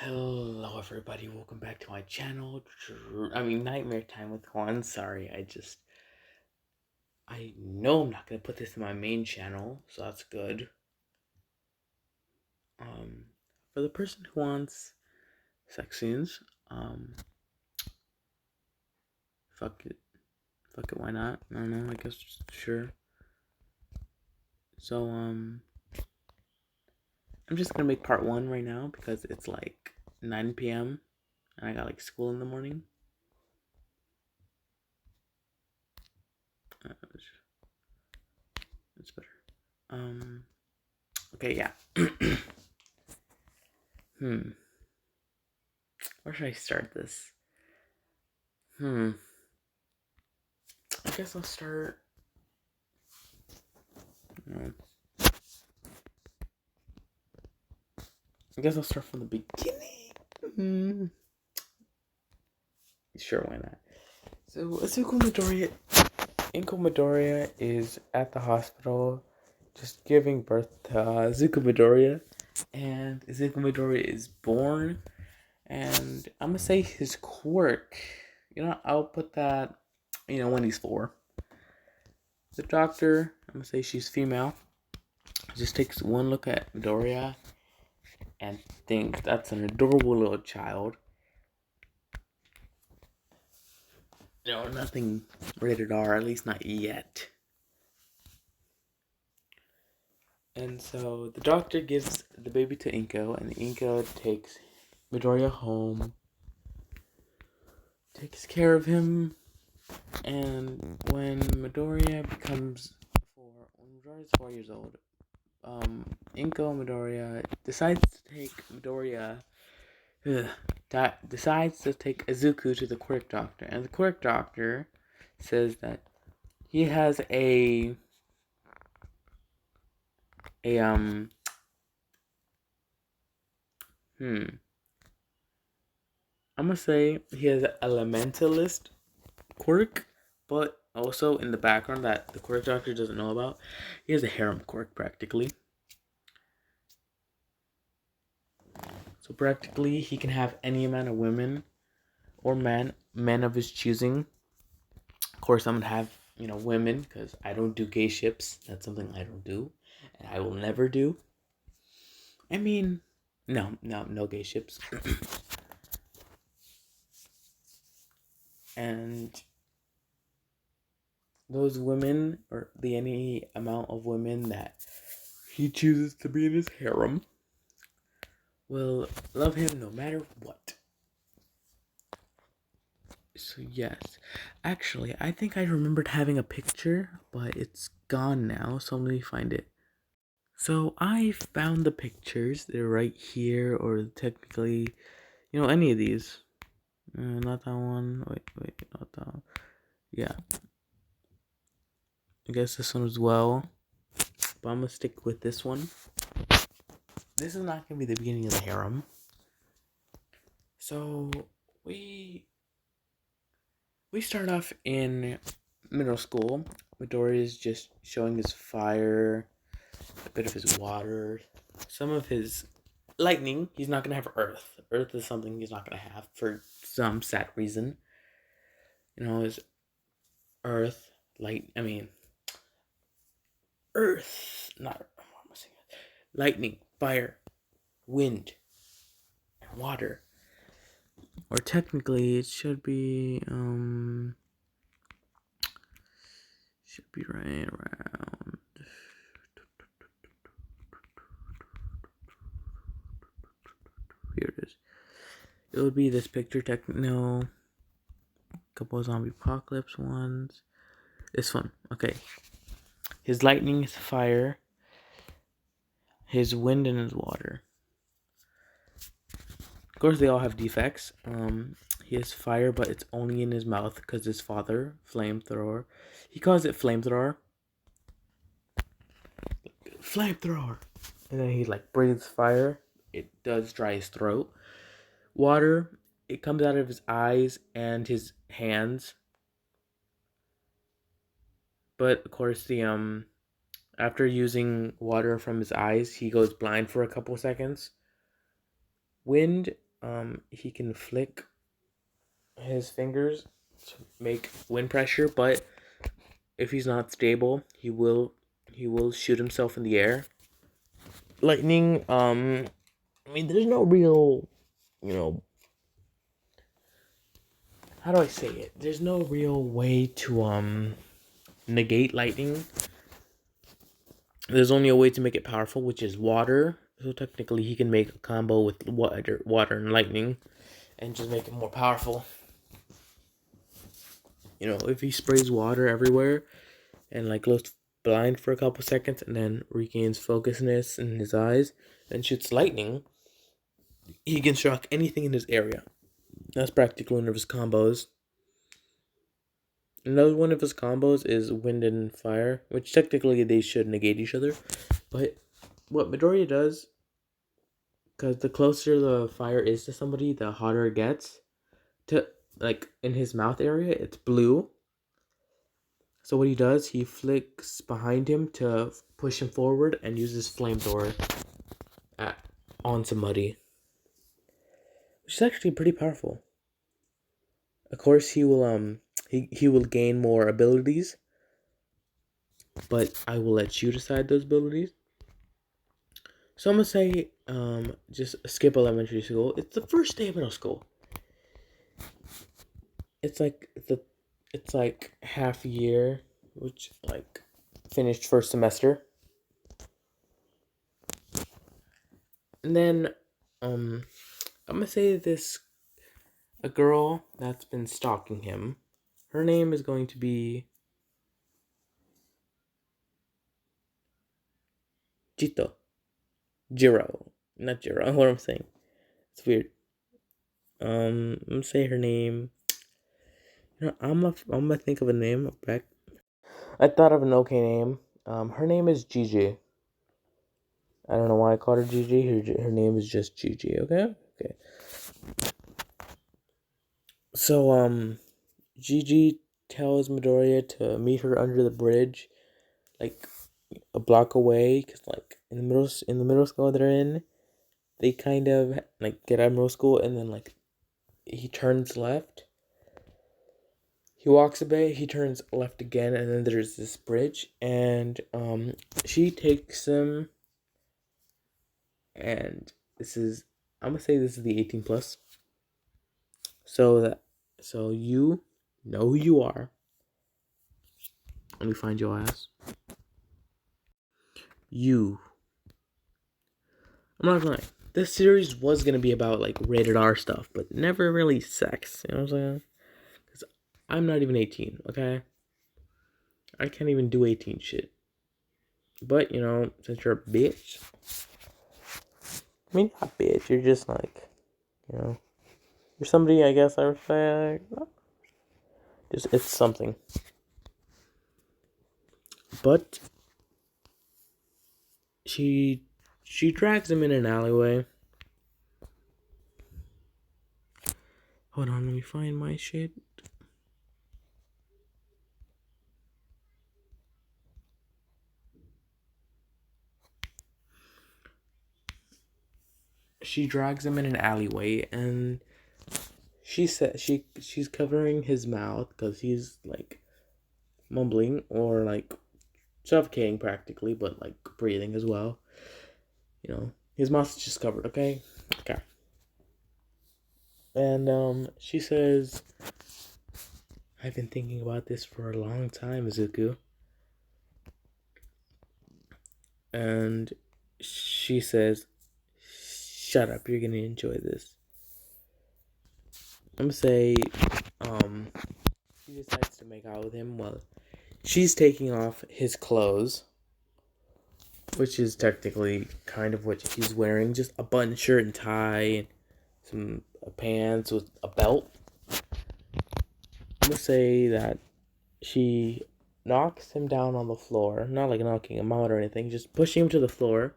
Hello everybody, welcome back to my channel. Nightmare Time with Juan. Sorry, I know I'm not gonna put this in my main channel, so that's good. For the person who wants sex scenes, fuck it. Fuck it, why not? I don't know, I guess sure. So, I'm just gonna make part 1 right now because it's like 9 p.m. and I got like school in the morning. It's better. Okay, yeah. Where should I start this? I guess I'll start. No. I guess I'll start from the beginning. Sure, why not? So Inko Midoriya is at the hospital, just giving birth to Zuko Midoriya, and Zuko Midoriya is born. And I'm gonna say his quirk. I'll put that. When he's 4. The doctor, I'm gonna say she's female, just takes one look at Midoriya and thinks that's an adorable little child. Nothing rated R, at least not yet. And so the doctor gives the baby to Inko, and Inko takes Midoriya home, takes care of him, and when Midoriya becomes 4 years old, Inko Midoriya decides to take Izuku to the Quirk Doctor, and the Quirk Doctor says that he has I'm gonna say he has an elementalist quirk, but also in the background that the Quirk Doctor doesn't know about, he has a harem quirk practically. So practically, he can have any amount of women or men of his choosing. Of course, I'm gonna have women because I don't do gay ships. That's something I don't do, and I will never do. No gay ships. And those women, or any amount of women that he chooses to be in his harem, will love him no matter what. So yes, actually, I think I remembered having a picture, but it's gone now, so let me find it. So I found the pictures. They're right here, or technically, any of these. Not that one. Wait, not that one. Yeah. I guess this one as well. But I'm gonna stick with this one. This is not gonna be the beginning of the harem. So we start off in middle school. Midori is just showing his fire, a bit of his water, some of his lightning. He's not gonna have earth. Earth is something he's not gonna have for some sad reason. His earth, earth, not what am I saying? Lightning, fire, wind, and water. Or technically, it should be right around. Here it is. It would be this picture. No, couple of zombie apocalypse ones. This one, okay. His lightning is fire. His wind and his water. Of course, they all have defects. He has fire, but it's only in his mouth because his father, flamethrower, he calls it flamethrower. Flamethrower. And then he breathes fire. It does dry his throat. Water, it comes out of his eyes and his hands. But of course, after using water from his eyes, he goes blind for a couple seconds. Wind, he can flick his fingers to make wind pressure, but if he's not stable, he will shoot himself in the air. Lightning, I mean, there's no real, you know, how do I say it? There's no real way to negate lightning. There's only a way to make it powerful, which is water. So technically, he can make a combo with water and lightning, and just make it more powerful. You know, if he sprays water everywhere and like goes blind for a couple seconds and then regains focusness in his eyes and shoots lightning, he can shock anything in his area. That's practically one of his combos. Another one of his combos is wind and fire, which technically they should negate each other. But what Midoriya does, because the closer the fire is to somebody, the hotter it gets. To like in his mouth area, it's blue. So what he does, he flicks behind him to push him forward and uses flamethrower on somebody, which is actually pretty powerful. Of course, he will gain more abilities, but I will let you decide those abilities. So I'm gonna say just skip elementary school. It's the first day of middle school. It's like it's like half year, which like finished first semester. And then I'm gonna say this a girl that's been stalking him. Her name is going to be Jito. Jiro. Not Jiro, what I'm saying. It's weird. I'm gonna say her name. You know, I'm gonna think of a name back. I thought of an okay name. Her name is Gigi. I don't know why I called her Gigi. Her name is just Gigi. Okay. Okay. So Gigi tells Midoriya to meet her under the bridge, like a block away, cause like in the middle school they're in, they kind of like get out of middle school and then like he turns left. He walks a bit, he turns left again, and then there's this bridge, and she takes him, and this is I'm gonna say this is the 18 plus. So you know who you are. Let me find your ass. You. I'm not gonna lie. This series was gonna be about like rated R stuff, but never really sex. You know what I'm saying? Because I'm not even 18. Okay. I can't even do 18 shit. But you know, since you're a bitch, I mean not bitch. You're just like, you know, you're somebody. I guess I would say. Just it's something. But she drags him in an alleyway. Hold on, let me find my shit. She drags him in an alleyway, and she said she's covering his mouth because he's like mumbling or like suffocating practically, but like breathing as well. You know, his mouth is just covered. Okay. And she says, "I've been thinking about this for a long time, Izuku." And she says, "Shut up, you're gonna enjoy this." I'm gonna say, she decides to make out with him while she's taking off his clothes, which is technically kind of what he's wearing, just a button shirt and tie, and some pants with a belt. I'm gonna say that she knocks him down on the floor, not like knocking him out or anything, just pushing him to the floor,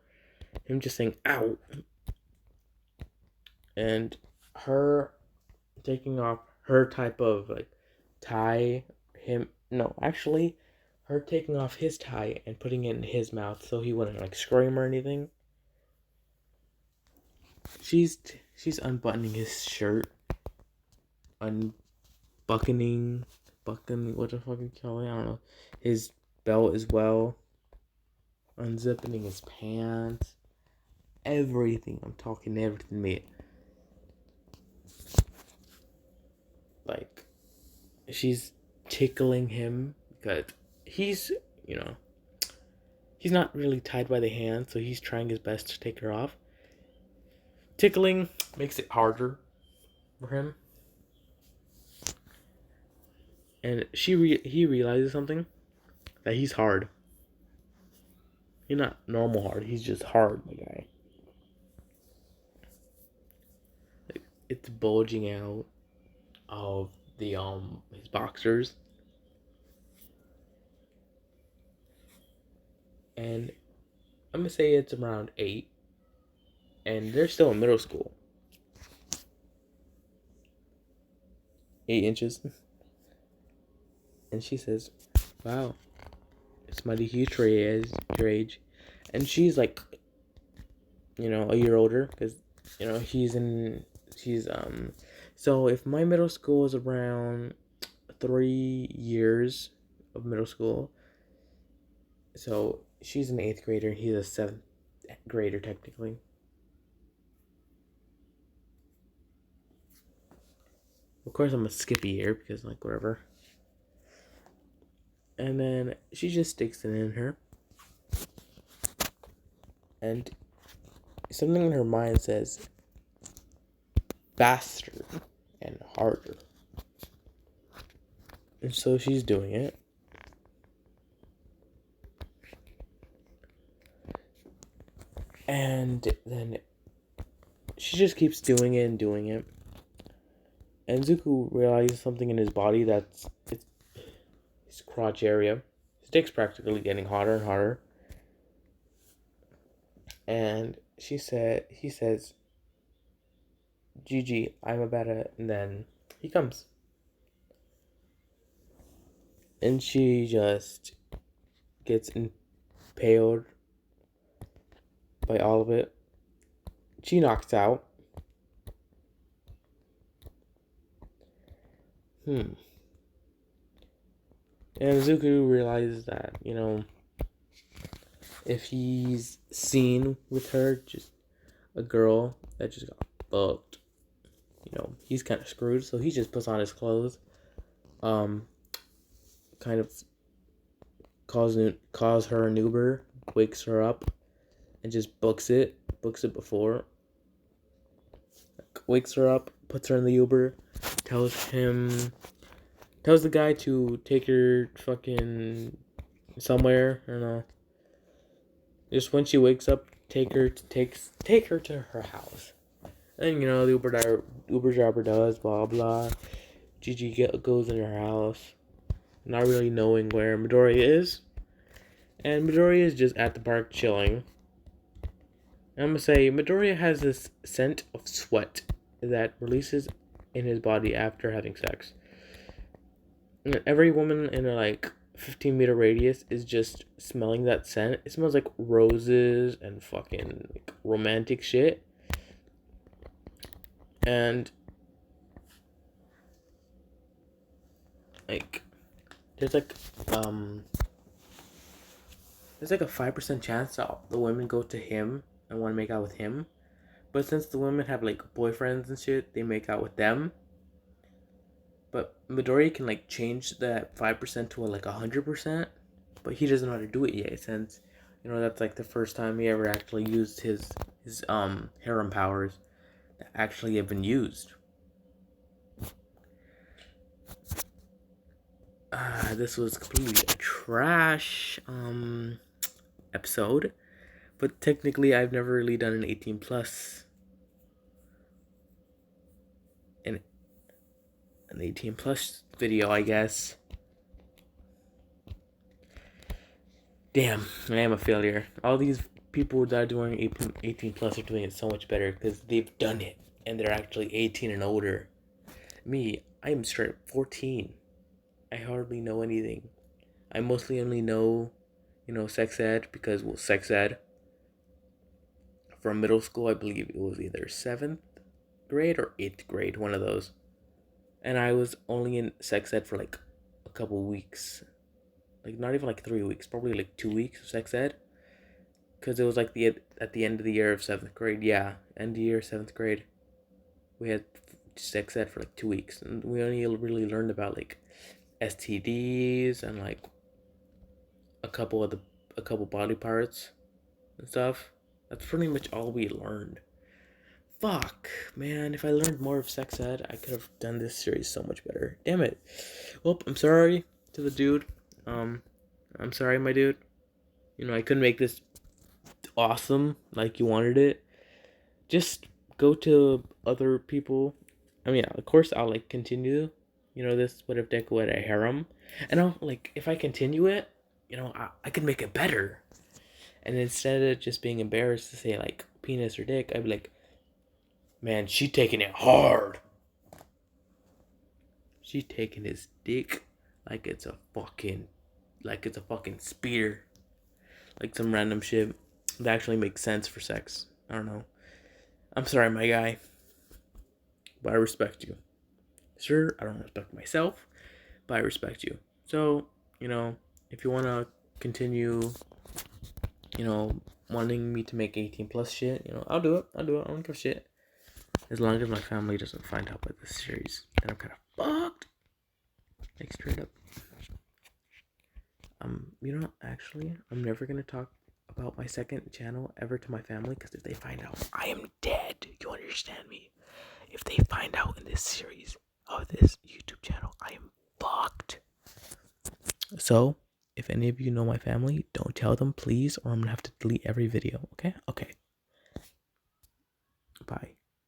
him just saying "ow," and her taking off her type of like tie, him no, actually, her taking off his tie and putting it in his mouth so he wouldn't like scream or anything. She's she's unbuttoning his shirt, unbucking, bucking, what the fuck you call it? I don't know. His belt as well, unzipping his pants, everything. I'm talking everything, mate. Like, she's tickling him because he's, you know, he's not really tied by the hand, so he's trying his best to take her off. Tickling makes it harder for him. And he realizes something, that he's hard. He's not normal hard, he's just hard, my guy. Like, it's bulging out of the his boxers. And I'm gonna say it's around 8. And they're still in middle school. 8 inches. And she says, wow, it's mighty huge for your age. And she's like, a year older, because, she's, so if my middle school is around 3 years of middle school, so she's an 8th grader, he's a 7th grader, technically. Of course, I'm gonna skip a year, because, like, whatever. And then she just sticks it in her. And something in her mind says, faster and harder. And so she's doing it. And then she just keeps doing it and doing it. And Zuko realizes something in his body that's his crotch area. His dick's practically getting hotter and hotter. And he says, Gigi, I'm about to, and then he comes. And she just gets impaled by all of it. She knocks out. And Zuko realizes that, if he's seen with her, just a girl that just got fucked, he's kind of screwed. So he just puts on his clothes, kind of calls her an Uber, wakes her up, and just books it before. Wakes her up, puts her in the Uber, tells the guy to take her fucking somewhere, I don't know. Just when she wakes up, take her to her house. And the Uber driver does blah blah. Gigi goes in her house, not really knowing where Midoriya is. And Midoriya is just at the park chilling. And I'm gonna say Midoriya has this scent of sweat that releases in his body after having sex. And every woman in a 15-meter radius is just smelling that scent. It smells like roses and fucking romantic shit. And there's a 5% chance that the women go to him and want to make out with him. But since the women have boyfriends and shit, they make out with them. But Midori can change that 5% to 100%, but he doesn't know how to do it yet, since that's the first time he ever actually used his harem powers that actually have been used. This was completely a trash episode, but technically I've never really done an 18 plus. An 18 plus video, I guess. Damn, I am a failure. All these people that are doing 18 plus are doing it so much better because they've done it and they're actually 18 and older. Me, I am straight 14. I hardly know anything. I mostly only know, sex ed because, sex ed from middle school, I believe it was either 7th grade or 8th grade, one of those. And I was only in sex ed for like a couple weeks. Like not even like 3 weeks, probably like 2 weeks of sex ed. Because it was like at the end of the year of 7th grade. Yeah, end of the year, 7th grade. We had sex ed for like 2 weeks. And we only really learned about like STDs and like a couple of a couple body parts and stuff. That's pretty much all we learned. Fuck, man, if I learned more of sex ed, I could have done this series so much better. Damn it. Well, I'm sorry to the dude. Um, I'm sorry, my dude. You know, I couldn't make this awesome like you wanted it. Just go to other people. I mean, of course, I'll like continue. You know, this what if deku at a harem, and I'll like if I continue it, you know, I could make it better. And instead of just being embarrassed to say like penis or dick, I'd be like, man, she taking it hard. She taking his dick like it's a fucking spear. Like some random shit that actually makes sense for sex. I don't know. I'm sorry, my guy. But I respect you. Sure, I don't respect myself, but I respect you. So, you know, if you wanna continue, you know, wanting me to make 18 plus shit, you know, I'll do it. I don't give a shit. As long as my family doesn't find out about this series, then I'm kind of fucked. Like straight up. You know, actually, I'm never gonna talk about my second channel ever to my family because if they find out, I am dead. You understand me? If they find out in this series of this YouTube channel, I am fucked. So, if any of you know my family, don't tell them, please, or I'm gonna have to delete every video. Okay? Okay. Bye.